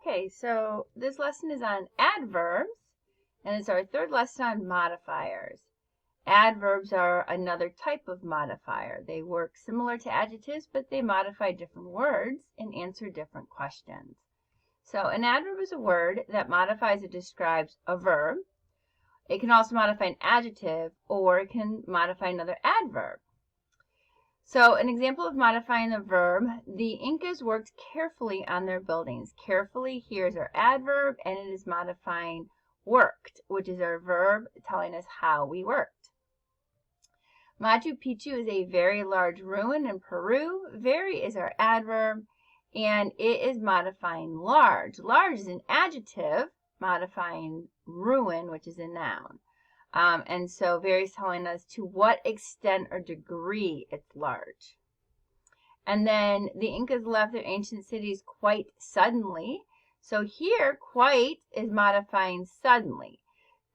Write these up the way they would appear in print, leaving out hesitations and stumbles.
Okay, so this lesson is on adverbs, and it's our third lesson on modifiers. Adverbs are another type of modifier. They work similar to adjectives, but they modify different words and answer different questions. So an adverb is a word that modifies or describes a verb. It can also modify an adjective, or it can modify another adverb. So an example of modifying the verb, the Incas worked carefully on their buildings. Carefully here is our adverb, and it is modifying worked, which is our verb telling us how we worked. Machu Picchu is a very large ruin in Peru. Very is our adverb, and it is modifying large. Large is an adjective modifying ruin, which is a noun. And so very is telling us to what extent or degree it's large. And then the Incas left their ancient cities quite suddenly. So here, quite is modifying suddenly.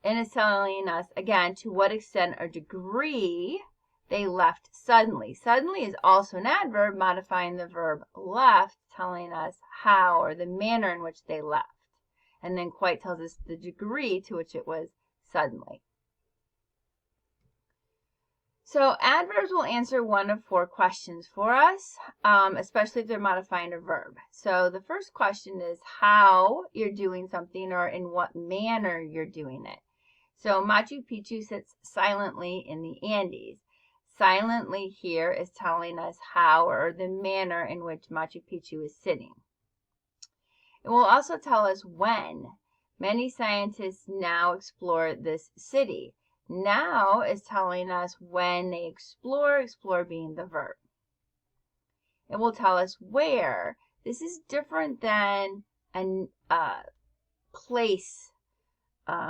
And it's telling us, again, to what extent or degree they left suddenly. Suddenly is also an adverb modifying the verb left, telling us how or the manner in which they left. And then quite tells us the degree to which it was suddenly. So adverbs will answer one of four questions for us, especially if they're modifying a verb. So the first question is how you're doing something or in what manner you're doing it. So Machu Picchu sits silently in the Andes. Silently here is telling us how or the manner in which Machu Picchu is sitting. It will also tell us when. Many scientists now explore this city. Now is telling us when they explore being the verb. It will tell us where. This is different than a place,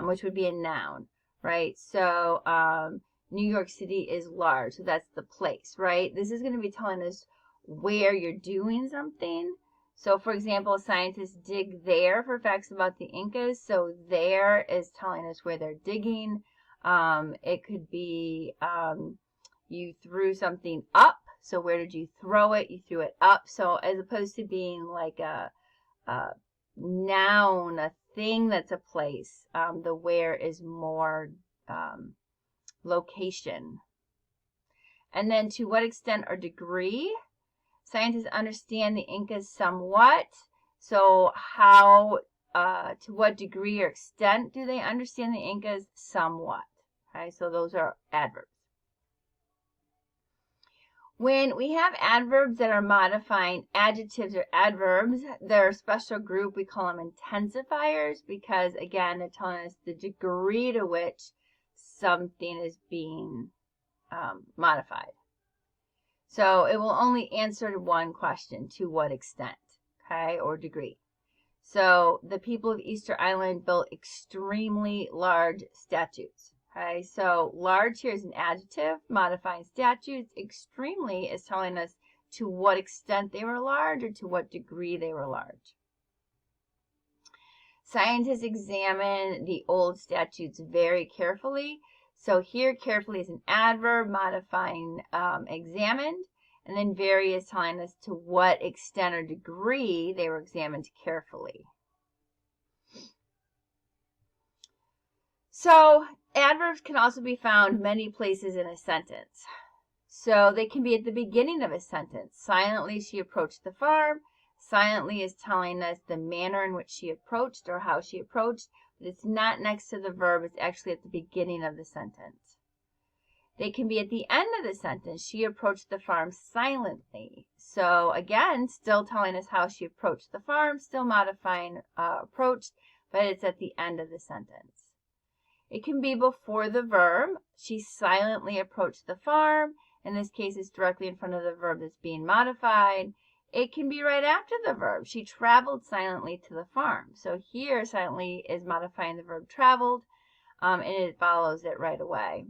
which would be a noun, right? So New York City is large, so that's the place, right? This is going to be telling us where you're doing something. So, for example, scientists dig there for facts about the Incas. So there is telling us where they're digging. It could be you threw something up. So where did you throw it? You threw it up. So as opposed to being like a noun, a thing that's a place, the where is more location. And then to what extent or degree? Scientists understand the Incas somewhat. So how, to what degree or extent do they understand the Incas? Somewhat. Okay, so those are adverbs. When we have adverbs that are modifying adjectives or adverbs, they're a special group. We call them intensifiers because, again, they're telling us the degree to which something is being modified. So it will only answer one question, to what extent, okay, or degree. So the people of Easter Island built extremely large statues. Okay, so large here is an adjective modifying statues. Extremely is telling us to what extent they were large or to what degree they were large. Scientists examine the old statues very carefully. So here carefully is an adverb modifying examined. And then very is telling us to what extent or degree they were examined carefully. So adverbs can also be found many places in a sentence. So they can be at the beginning of a sentence. Silently she approached the farm. Silently is telling us the manner in which she approached or how she approached. But it's not next to the verb. It's actually at the beginning of the sentence. They can be at the end of the sentence. She approached the farm silently. So again, still telling us how she approached the farm, still modifying approached, but it's at the end of the sentence. It can be before the verb. She silently approached the farm. In this case, it's directly in front of the verb that's being modified. It can be right after the verb. She traveled silently to the farm. So here, silently is modifying the verb traveled, and it follows it right away.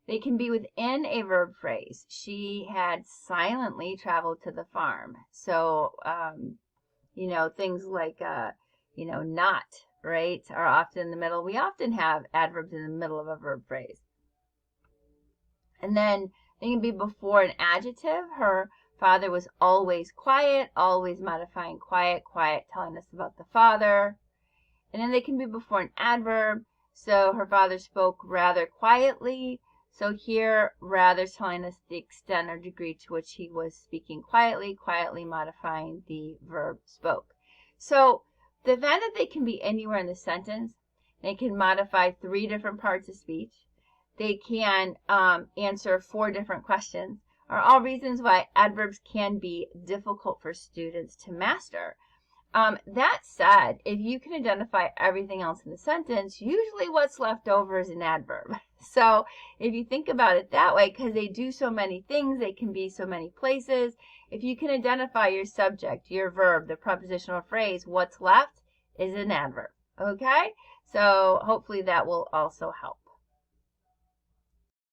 They can be within a verb phrase. She had silently traveled to the farm. So, things like, not, right, are often in the middle. We often have adverbs in the middle of a verb phrase. And then they can be before an adjective. Her Father was always quiet, always modifying quiet, quiet, telling us about the father. And then they can be before an adverb. So her father spoke rather quietly. So here, rather is telling us the extent or degree to which he was speaking quietly, quietly modifying the verb spoke. So the fact that they can be anywhere in the sentence, they can modify 3 different parts of speech, they can answer 4 different questions, are all reasons why adverbs can be difficult for students to master. That said, if you can identify everything else in the sentence, usually what's left over is an adverb. So if you think about it that way, because they do so many things, they can be so many places, if you can identify your subject, your verb, the prepositional phrase, what's left is an adverb. Okay? So hopefully that will also help.